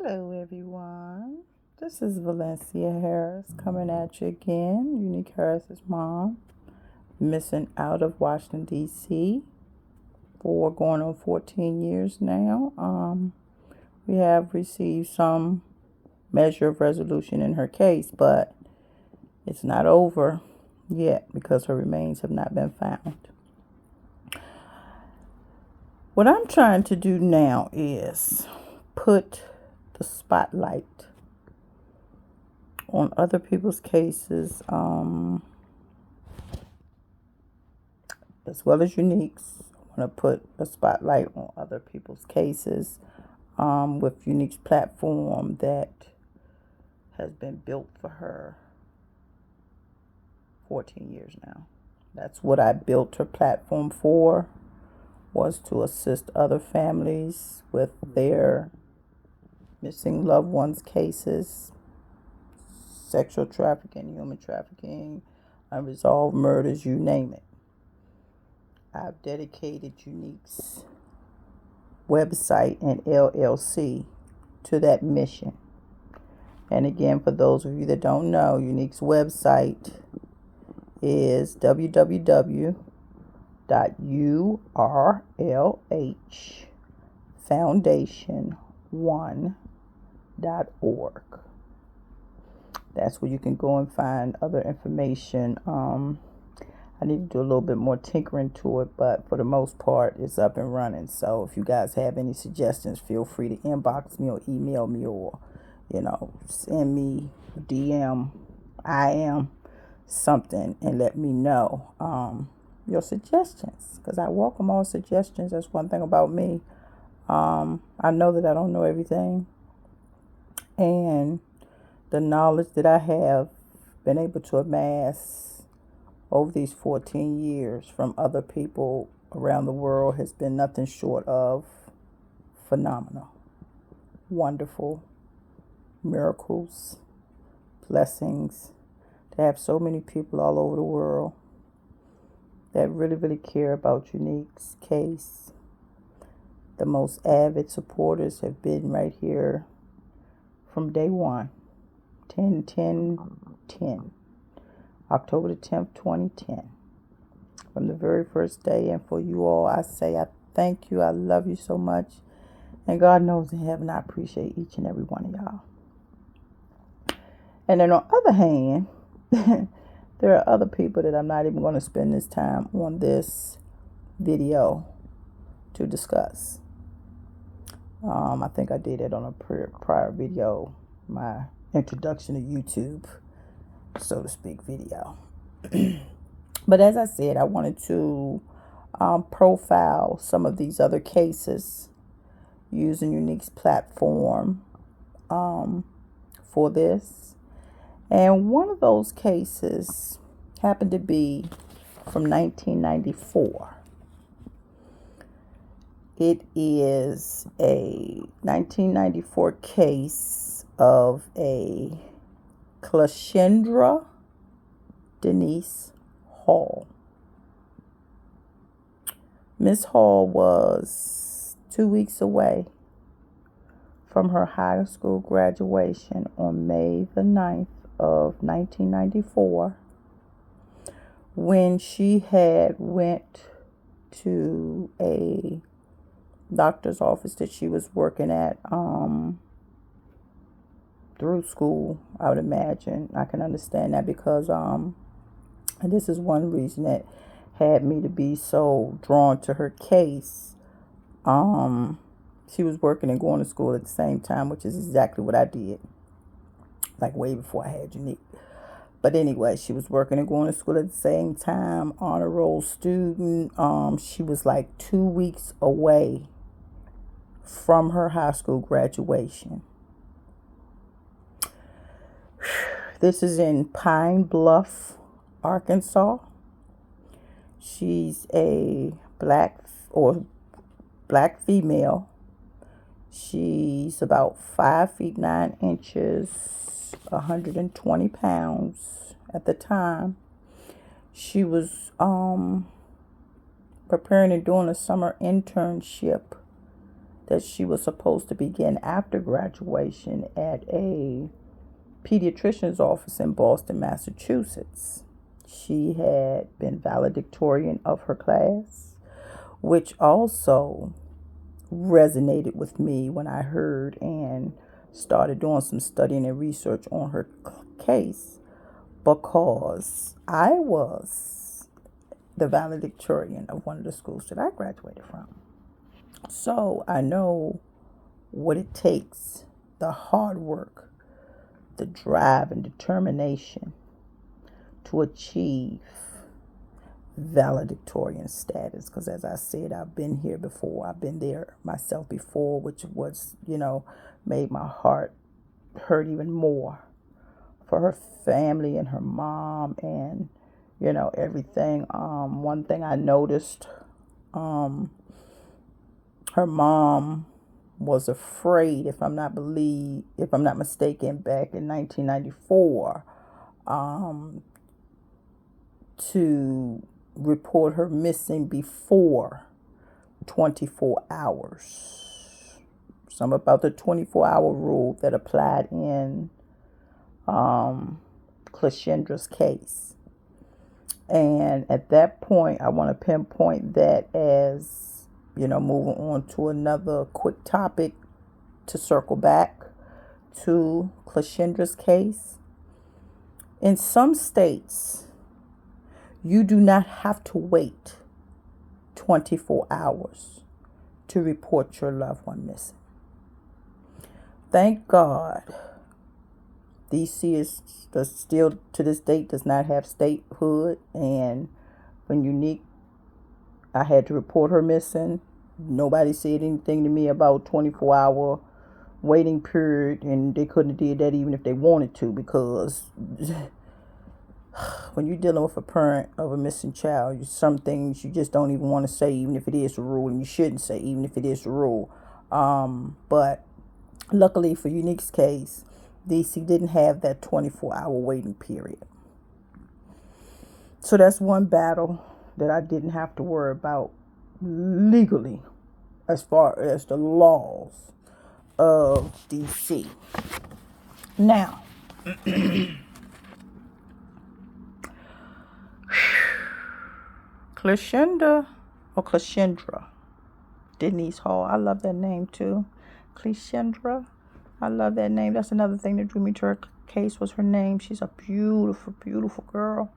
Hello everyone, this is Valencia Harris coming at you again. Unique Harris's mom, missing out of Washington D.C. for going on 14 years now. We have received some measure of resolution in her case, but it's not over yet because her remains have not been found. What I'm trying to do now is put the spotlight on other people's cases, as well as Unique's. I want to put a spotlight on other people's cases with Unique's platform that has been built for her 14 years now. That's what I built her platform for, was to assist other families with their missing loved ones cases, sexual trafficking, human trafficking, unresolved murders, you name it. I've dedicated Unique's website and LLC to that mission. And again, for those of you that don't know, Unique's website is www.urlhfoundation1.org. That's where you can go and find other information. I need to do a little bit more tinkering to it, but for the most part, it's up and running. So if you guys have any suggestions, feel free to inbox me or email me or, send me a DM, IM, something, and let me know your suggestions, because I welcome all suggestions. That's one thing about me. I know that I don't know everything, and the knowledge that I have been able to amass over these 14 years from other people around the world has been nothing short of phenomenal, wonderful, miracles, blessings, to have so many people all over the world that really, really care about Unique's case. The most avid supporters have been right here from day one, 10/10/10. October the 10th, 2010. From the very first day. And for you all, I say I thank you. I love you so much. And God knows in heaven, I appreciate each and every one of y'all. And then on the other hand, there are other people that I'm not even going to spend this time on this video to discuss. I think I did it on a prior video, my introduction to YouTube, so to speak, video. But as I said, I wanted to profile some of these other cases using Unique's platform for this. And one of those cases happened to be from 1994. It is a 1994 case of a Clashendra Denise Hall. Miss Hall was 2 weeks away from her high school graduation on May the 9th of 1994, when she had went to a doctor's office that she was working at through school. I would imagine. I can understand that because and this is one reason that had me to be so drawn to her case. She was working and going to school at the same time, which is exactly what I did, like way before I had Unique. But anyway, she was working and going to school at the same time, honor roll student. She was like 2 weeks away from her high school graduation. This is in Pine Bluff, Arkansas. She's a black female. She's about 5 feet 9 inches, 120 pounds at the time. She was preparing and doing a summer internship that she was supposed to begin after graduation at a pediatrician's office in Boston, Massachusetts. She had been valedictorian of her class, which also resonated with me when I heard and started doing some studying and research on her case, because I was the valedictorian of one of the schools that I graduated from. So I know what it takes, the hard work, the drive and determination to achieve valedictorian status. Because as I said, I've been here before. I've been there myself before, which was, made my heart hurt even more for her family and her mom and, everything. One thing I noticed, her mom was afraid, if I'm not mistaken, back in 1994, to report her missing before 24 hours. Something about the 24-hour rule that applied in Clashendra's case. And at that point, I want to pinpoint that as, moving on to another quick topic to circle back to Clashendra's case. In some states, you do not have to wait 24 hours to report your loved one missing. Thank God, DC is still to this date does not have statehood, and when I had to report her missing, nobody said anything to me about 24-hour waiting period, and they couldn't have did that even if they wanted to, because when you're dealing with a parent of a missing child, some things you just don't even want to say, even if it is the rule, and you shouldn't say, even if it is the rule. But luckily for Unique's case, DC didn't have that 24-hour waiting period. So that's one battle that I didn't have to worry about legally as far as the laws of DC. Now, Clashendra, Denise Hall. I love that name too. Clashendra. I love that name. That's another thing that drew me to her case was her name. She's a beautiful, beautiful girl.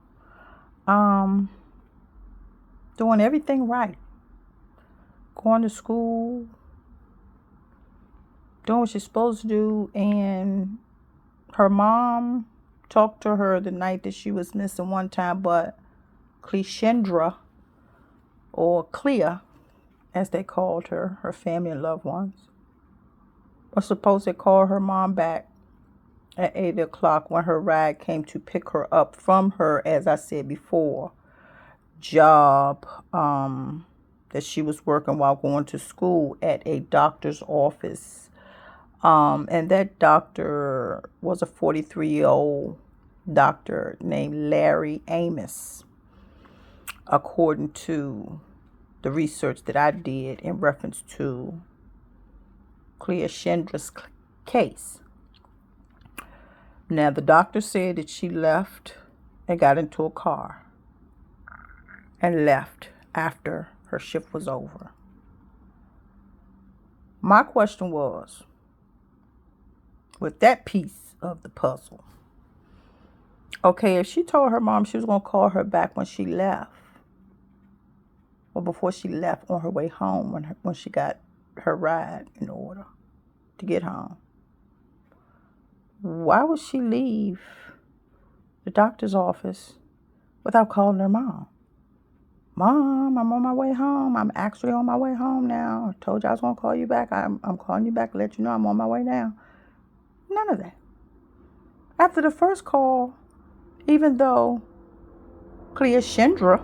Doing everything right. Going to school. Doing what she's supposed to do. And her mom talked to her the night that she was missing one time, but Clashendra, or Clea, as they called her family and loved ones, was supposed to call her mom back at 8 o'clock when her ride came to pick her up from her, as I said before, job that she was working while going to school at a doctor's office. And that doctor was a 43-year-old doctor named Larry Amos, according to the research that I did in reference to Clashendra's case. Now, the doctor said that she left and got into a car and left after her shift was over. My question was, with that piece of the puzzle, okay, if she told her mom she was going to call her back when she left, or before she left on her way home when she got her ride in order to get home, why would she leave the doctor's office without calling her mom? Mom, I'm on my way home. I'm actually on my way home now. I told you I was going to call you back. I'm calling you back to let you know I'm on my way now. None of that. After the first call, even though Clashendra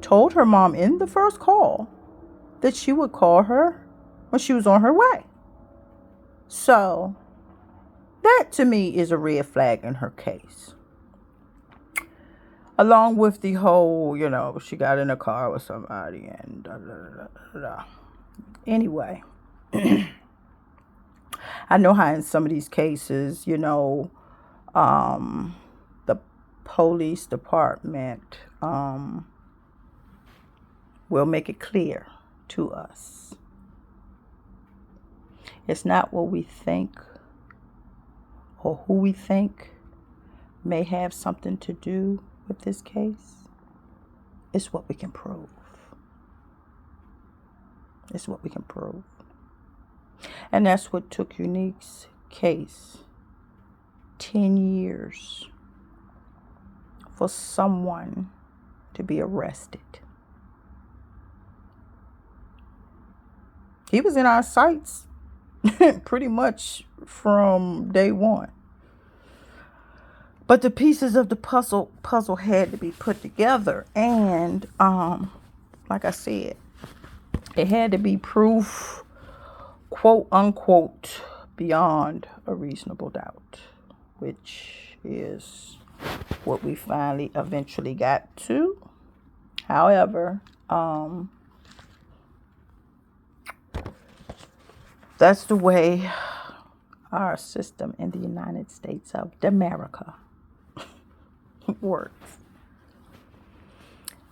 told her mom in the first call that she would call her when she was on her way. So, that to me is a red flag in her case. Along with the whole, she got in a car with somebody and da da da da da. Anyway, I know how in some of these cases, the police department will make it clear to us. It's not what we think or who we think may have something to do with this case. It's what we can prove. It's what we can prove. And that's what took Unique's case 10 years for someone to be arrested. He was in our sights pretty much from day one. But the pieces of the puzzle had to be put together. And like I said, it had to be proof, quote unquote, beyond a reasonable doubt, which is what we finally eventually got to. However, that's the way our system in the United States of America works.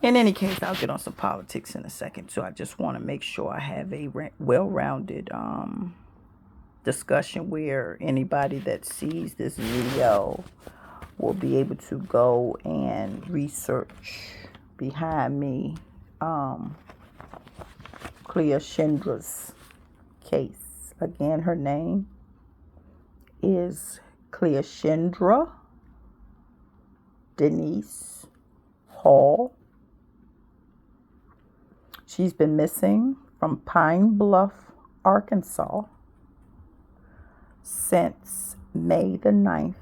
In any case, I'll get on some politics in a second. So I just want to make sure I have a well-rounded discussion where anybody that sees this video will be able to go and research behind me Cleoshendra's case. Again, her name is Cleoshendra Denise Hall. She's been missing from Pine Bluff, Arkansas since May the 9th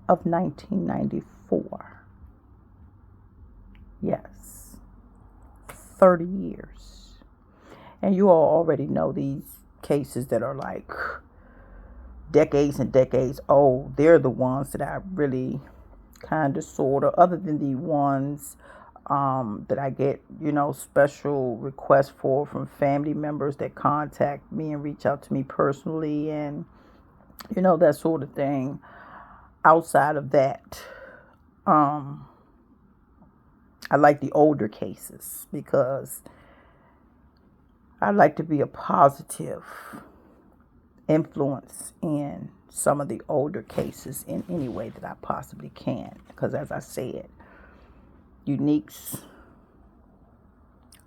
of 1994. Yes, 30 years. And you all already know these cases that are like decades and decades old. They're the ones that I really kind of sort of, other than the ones that I get, special requests from family members that contact me and reach out to me personally and, that sort of thing. Outside of that, I like the older cases because I like to be a positive influence in some of the older cases in any way that I possibly can. Because as I said, Unique's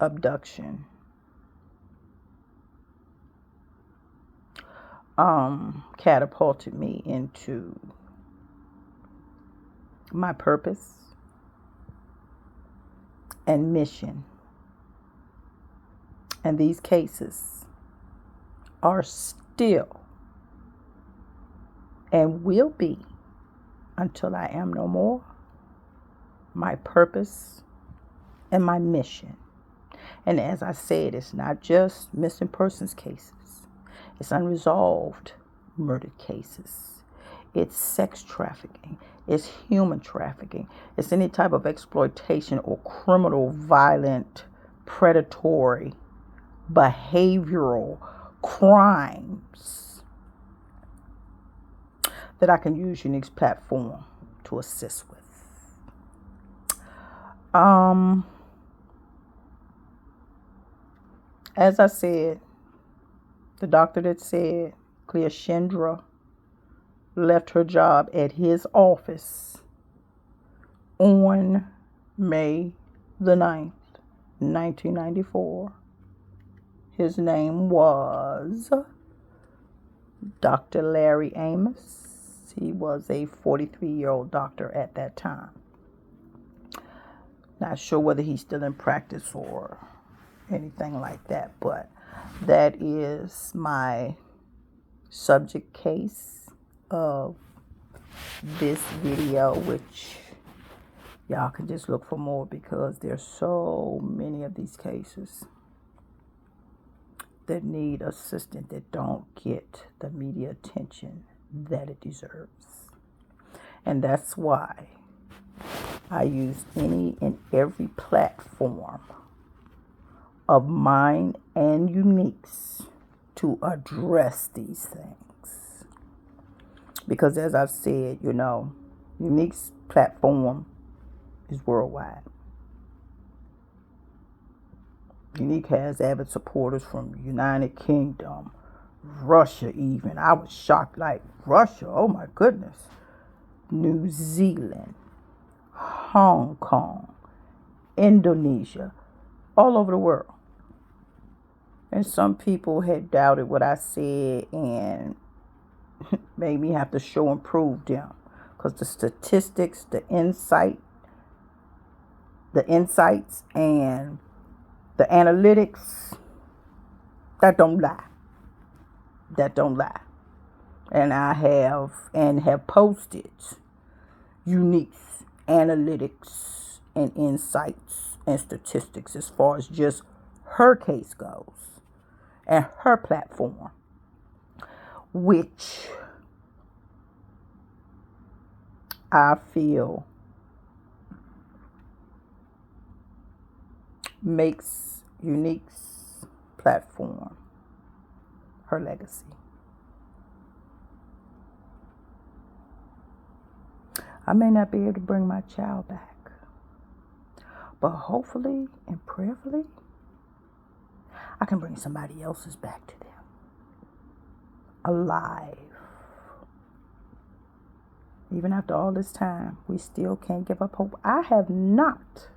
abduction catapulted me into my purpose and mission. And these cases are still and will be, until I am no more, my purpose and my mission. And as I said, it's not just missing persons cases. It's unresolved murder cases. It's sex trafficking. It's human trafficking. It's any type of exploitation or criminal, violent, predatory, behavioral crimes that I can use Unique's platform to assist with. As I said, the doctor that said Cleoshendra left her job at his office on May the 9th, 1994. His name was Dr. Larry Amos. He was a 43-year-old doctor at that time. Not sure whether he's still in practice or anything like that, but that is my subject case of this video, which y'all can just look for more because there's so many of these cases that need assistance that don't get the media attention that it deserves. And that's why I use any and every platform of mine and Unique's to address these things. Because as I've said, Unique's platform is worldwide. Unique has avid supporters from United Kingdom, Russia even. I was shocked, like Russia, oh my goodness. New Zealand, Hong Kong, Indonesia, all over the world. And some people had doubted what I said and made me have to show and prove them. Because the statistics, the insights, and the analytics, that don't lie. That don't lie. And I have posted Unique's analytics and insights and statistics as far as just her case goes and her platform, which I feel makes Unique's platform her legacy. I may not be able to bring my child back, but hopefully and prayerfully, I can bring somebody else's back to them, alive. Even after all this time, we still can't give up hope. I have not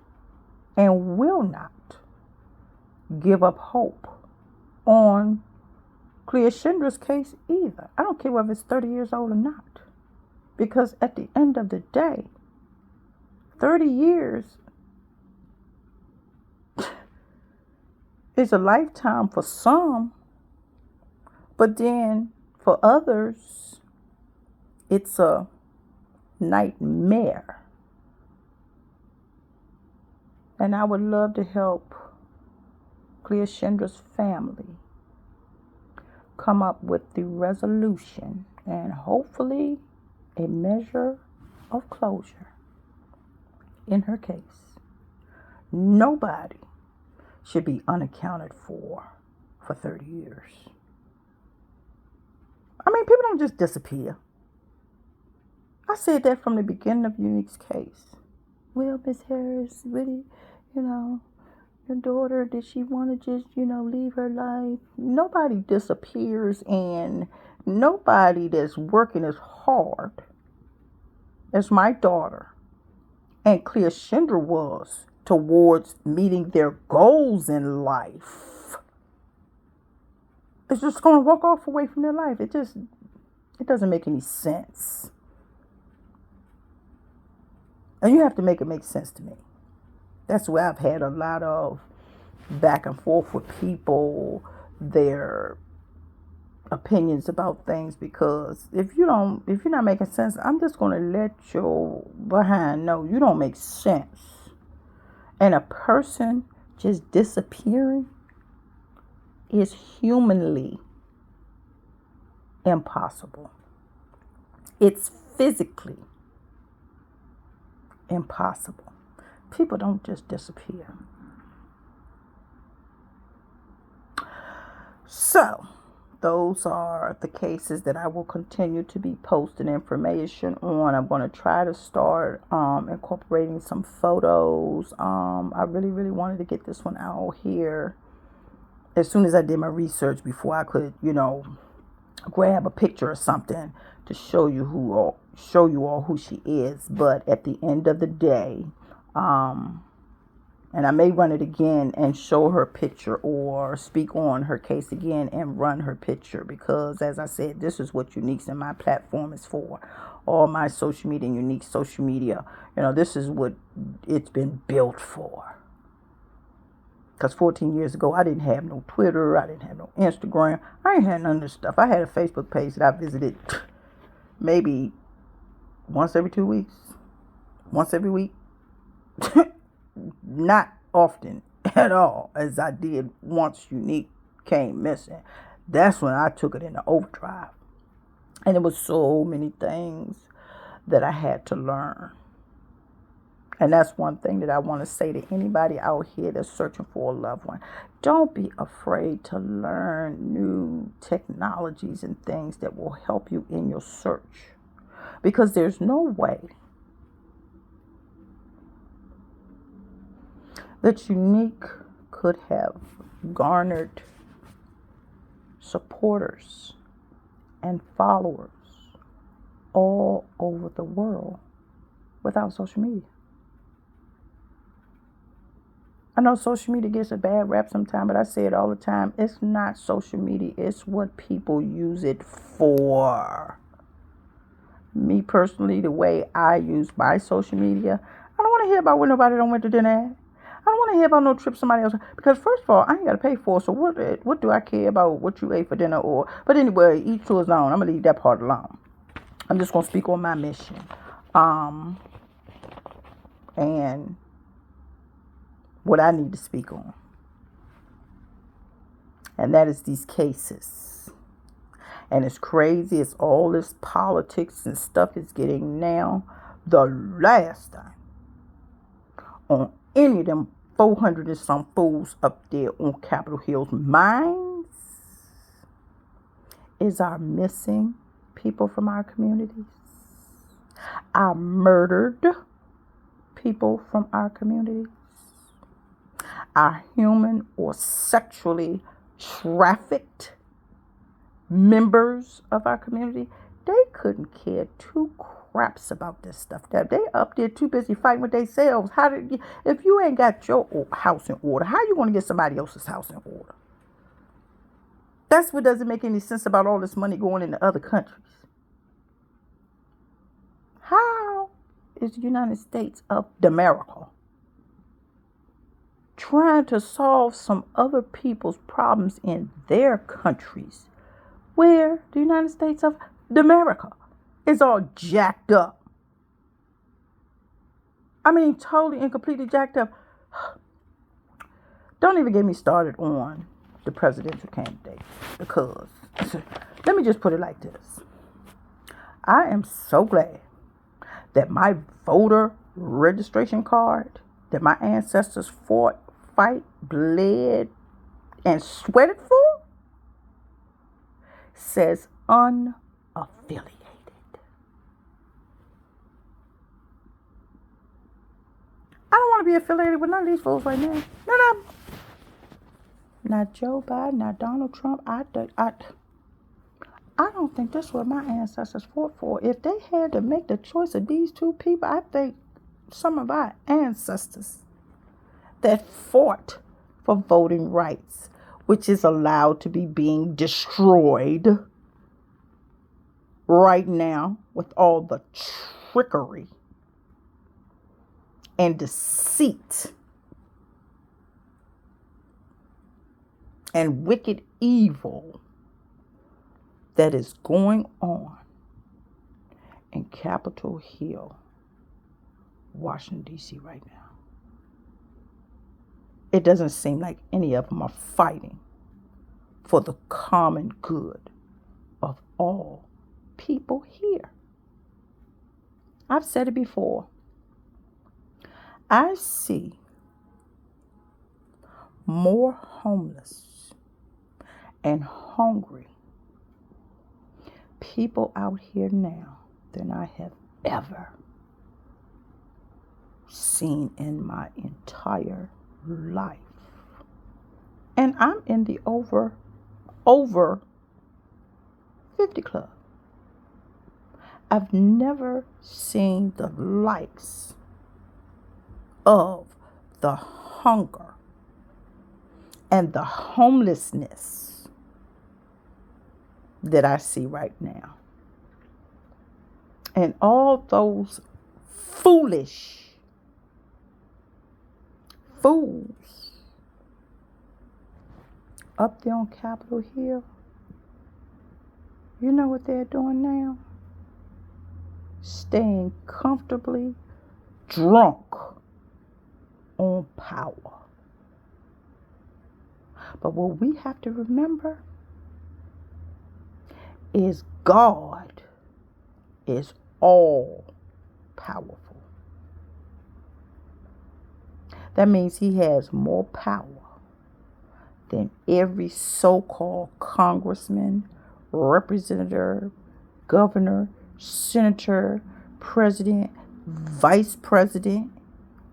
and will not give up hope on Clea Shindra's case either. I don't care whether it's 30 years old or not. Because at the end of the day, 30 years is a lifetime for some, but then for others, it's a nightmare. And I would love to help Clea Shindra's family come up with the resolution and hopefully a measure of closure in her case. Nobody should be unaccounted for 30 years. I mean, people don't just disappear. I said that from the beginning of Unique's case. Well, Miss Harris, really, your daughter, did she want to just, leave her life? Nobody disappears, and nobody that's working as hard as my daughter and Clea Shindra was towards meeting their goals in life is just going to walk off away from their life. It doesn't make any sense. And you have to make it make sense to me. That's where I've had a lot of back and forth with people, their opinions about things, because if you're not making sense, I'm just going to let your behind know you don't make sense. And a person just disappearing is humanly impossible. It's physically impossible. People don't just disappear. So, those are the cases that I will continue to be posting information on. I'm going to try to start incorporating some photos. I really, really wanted to get this one out here as soon as I did my research before I could, grab a picture or something to show you all who she is. But at the end of the day, and I may run it again and show her picture or speak on her case again and run her picture, because as I said, this is what Unique's and my platform is for. All my social media and Unique social media, this is what it's been built for. Because 14 years ago, I didn't have no Twitter, I didn't have no Instagram, I ain't had none of this stuff. I had a Facebook page that I visited maybe once every 2 weeks, once every week. Not often at all, as I did once Unique came missing. That's when I took it into overdrive. And there was so many things that I had to learn. And that's one thing that I want to say to anybody out here that's searching for a loved one. Don't be afraid to learn new technologies and things that will help you in your search. Because there's no way that Unique could have garnered supporters and followers all over the world without social media. I know social media gets a bad rap sometimes, but I say it all the time. It's not social media. It's what people use it for. Me personally, the way I use my social media, I don't want to hear about when nobody don't went to dinner at. I don't want to hear about no trip somebody else. Because first of all, I ain't got to pay for it. So what do I care about what you ate for dinner or? But anyway, each to his own. I'm going to leave that part alone. I'm just going to speak on my mission. And what I need to speak on. And that is these cases. And it's crazy as all this politics and stuff is getting now. The last time on any of them 400 and some fools up there on Capitol Hill's minds is our missing people from our communities, our murdered people from our communities, our human or sexually trafficked members of our community. They couldn't care two craps about this stuff. They up there too busy fighting with themselves. If you ain't got your house in order, how you going to get somebody else's house in order? That's what doesn't make any sense about all this money going into other countries. How is the United States of America trying to solve some other people's problems in their countries where the United States of America is all jacked up? I mean, totally and completely jacked up. Don't even get me started on the presidential candidate, because let me just put it like this. I am so glad that my voter registration card that my ancestors fought, bled, and sweated for says unaffiliated. I don't want to be affiliated with none of these fools right now. No. Not Joe Biden, not Donald Trump. I don't think that's what my ancestors fought for. If they had to make the choice of these two people, I think some of our ancestors that fought for voting rights, which is allowed to be being destroyed right now with all the trickery and deceit and wicked evil that is going on in Capitol Hill, Washington, D.C. right now. It doesn't seem like any of them are fighting for the common good of all people here. I've said it before. I see more homeless and hungry people out here now than I have ever seen in my entire life. And I'm in the over 50 club. I've never seen the likes of the hunger and the homelessness that I see right now. And all those foolish fools up there on Capitol Hill, you know what they're doing now? Staying comfortably drunk on power. But what we have to remember is God is all powerful. That means he has more power than every so-called congressman, representative, governor, senator, president, vice president,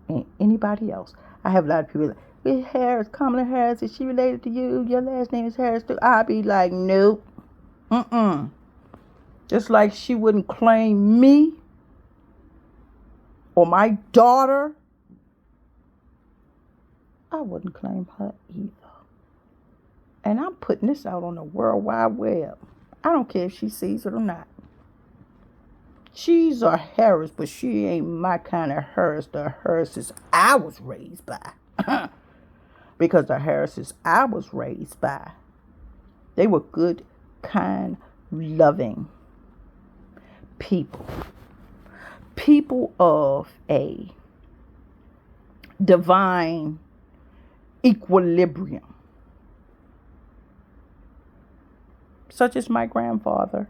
and anybody else. I have a lot of people like, Miss Harris, Kamala Harris, is she related to you? Your last name is Harris too? I'll be like, nope. Just like she wouldn't claim me or my daughter, I wouldn't claim her either. And I'm putting this out on the World Wide Web. I don't care if she sees it or not. She's a Harris, but she ain't my kind of Harris. The Harrises I was raised by. Because the Harrises I was raised by, they were good, kind, loving people. People of a divine equilibrium. Such as my grandfather,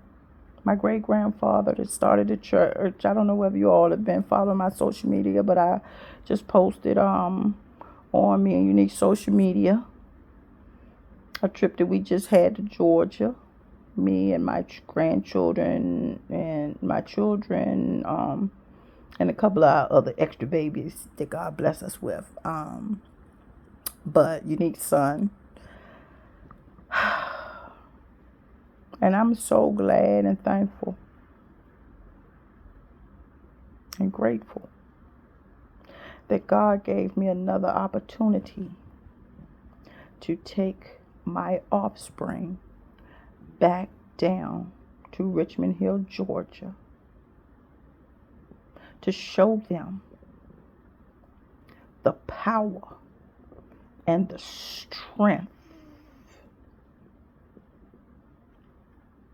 my great-grandfather that started the church. I don't know whether you all have been following my social media, but I just posted on me and Unique social media a trip that we just had to Georgia. Me and my grandchildren and my children, and a couple of other extra babies that God bless us with. But Unique's son. And I'm so glad and thankful and grateful that God gave me another opportunity to take my offspring back down to Richmond Hill, Georgia, to show them the power and the strength,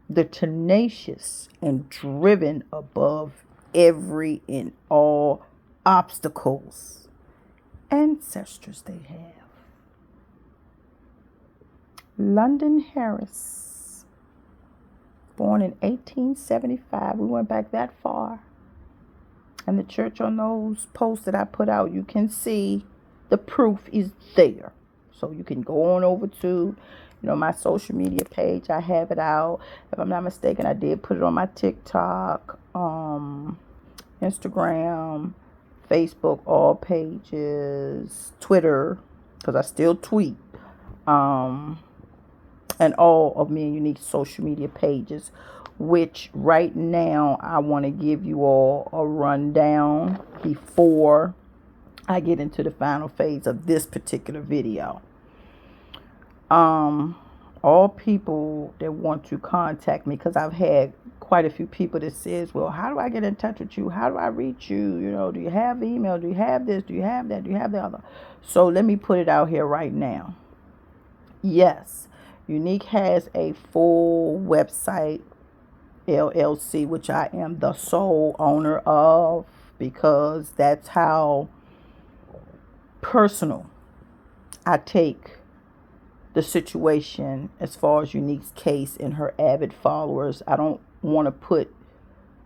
the tenacious and driven above every and all obstacles, ancestors they have. London Harris, born in 1875. We went back that far. And the church, on those posts that I put out, you can see the proof is there. So you can go on over to, my social media page. I have it out. If I'm not mistaken, I did put it on my TikTok, Instagram, Facebook, all pages, Twitter, because I still tweet, and all of me and Unique social media pages, which right now I want to give you all a rundown before I get into the final phase of this particular video. All people that want to contact me, because I've had quite a few people that says, well, how do I get in touch with you? How do I reach you? Do you have email? Do you have this? Do you have that? Do you have the other? So let me put it out here right now. Yes, Unique has a full website, LLC, which I am the sole owner of, because that's how personal I take the situation as far as Unique's case and her avid followers. I don't want to put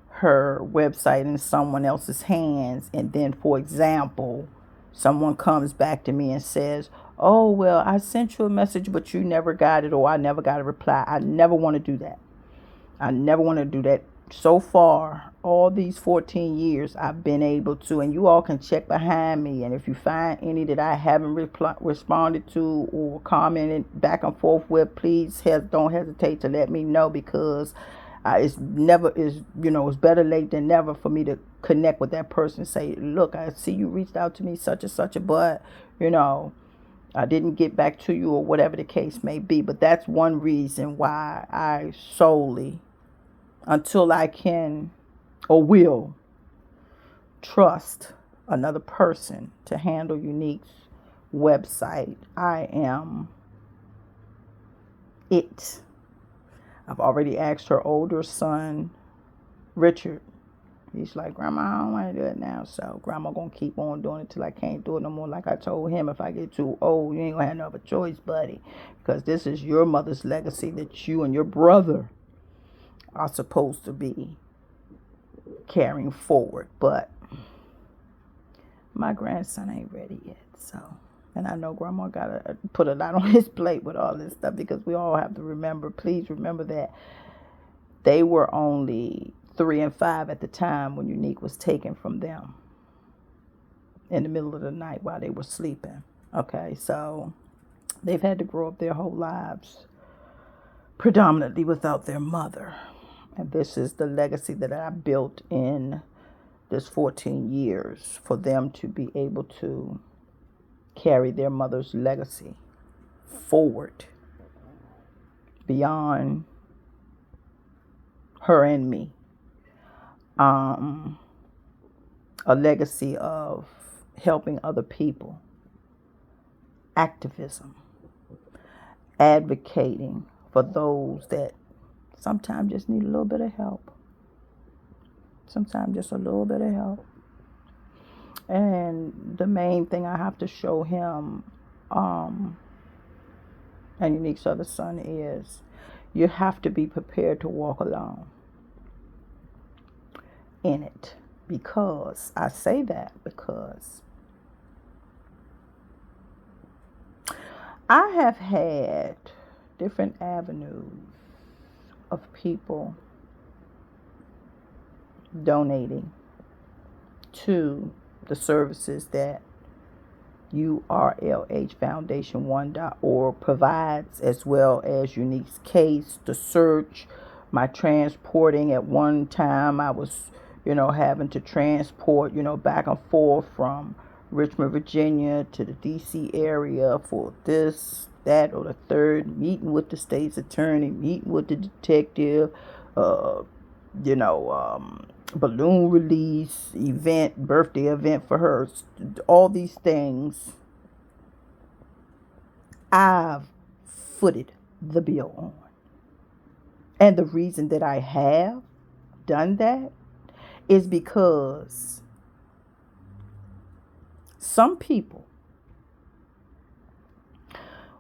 her website in someone else's hands, and then, for example, someone comes back to me and says, oh, well, I sent you a message, but you never got it, or I never got a reply. I never want to do that. I never want to do that. So far, all these 14 years, I've been able to, and you all can check behind me, and if you find any that I haven't responded to or commented back and forth with, please don't hesitate to let me know, because it's better late than never for me to connect with that person and say, look, I see you reached out to me such and such, but I didn't get back to you, or whatever the case may be. But that's one reason why I solely, until I can or will trust another person to handle Unique's website, I am it. I've already asked her older son, Richard. He's like, Grandma, I don't want to do it now. So Grandma going to keep on doing it till I can't do it no more. Like I told him, if I get too old, you ain't going to have no other choice, buddy. Because this is your mother's legacy that you and your brother are supposed to be carrying forward. But my grandson ain't ready yet. So, and I know Grandma got to put a lot on his plate with all this stuff, because we all have to remember, please remember that they were only 3 and 5 at the time when Unique was taken from them in the middle of the night while they were sleeping. Okay, so they've had to grow up their whole lives predominantly without their mother. And this is the legacy that I built in this 14 years, for them to be able to carry their mother's legacy forward beyond her and me. A legacy of helping other people, activism, advocating for those that sometimes just need a little bit of help. Sometimes just a little bit of help. And the main thing I have to show him, and Unique's other son, is you have to be prepared to walk alone in it. Because I say that because I have had different avenues of people donating to the services that URLHFoundation1.org provides, as well as Unique's case, the search, my transporting. At one time I was, having to transport, back and forth from Richmond, Virginia to the DC area for this, that, or the third, meeting with the state's attorney, meeting with the detective, balloon release event, birthday event for her, all these things I've footed the bill on. And the reason that I have done that is because some people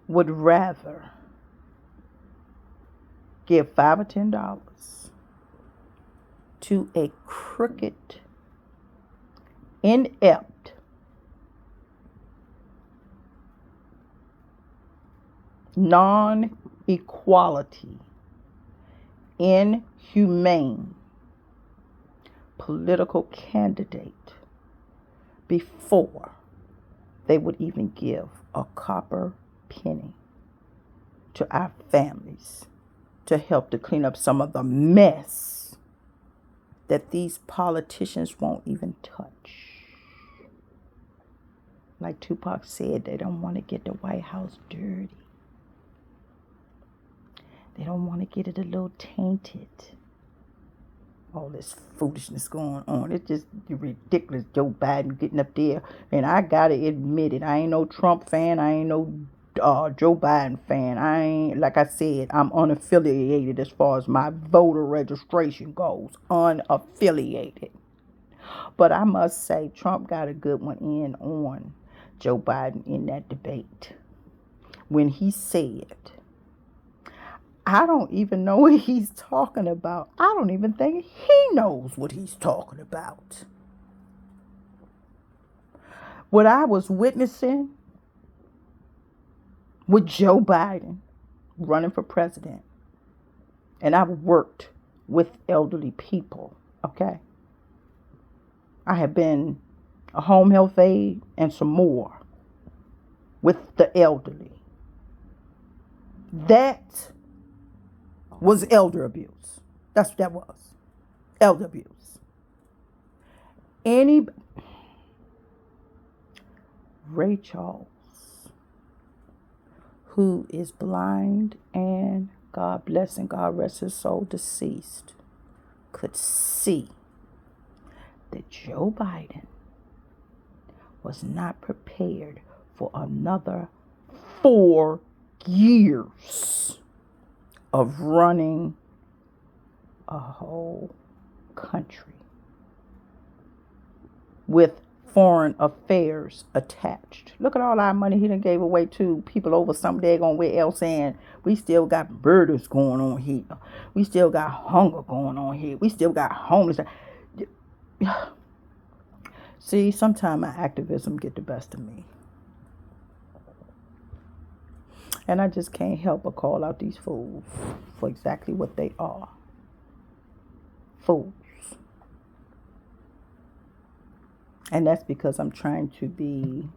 would rather give $5 or $10 to a crooked, inept, non-equality, inhumane political candidate before they would even give a copper penny to our families to help to clean up some of the mess that these politicians won't even touch. Like Tupac said, they don't want to get the White House dirty. They don't want to get it a little tainted. All this foolishness going on. It's just ridiculous. Joe Biden getting up there. And I gotta admit it. I ain't no Trump fan. I ain't no Joe Biden fan. I ain't, like I said, I'm unaffiliated as far as my voter registration goes. Unaffiliated. But I must say, Trump got a good one in on Joe Biden in that debate. When he said, I don't even know what he's talking about. I don't even think he knows what he's talking about. What I was witnessing with Joe Biden running for president, and I've worked with elderly people, okay? I have been a home health aide and some more with the elderly. That was elder abuse. That's what that was. Elder abuse. Ray Charles, who is blind and God bless and God rest his soul, deceased, could see that Joe Biden was not prepared for another 4 years of running a whole country with foreign affairs attached. Look at all our money he done gave away to people over some daggone way else, and we still got murders going on here. We still got hunger going on here. We still got homeless. See, sometimes my activism get the best of me. And I just can't help but call out these fools for exactly what they are. Fools. And that's because I'm trying to be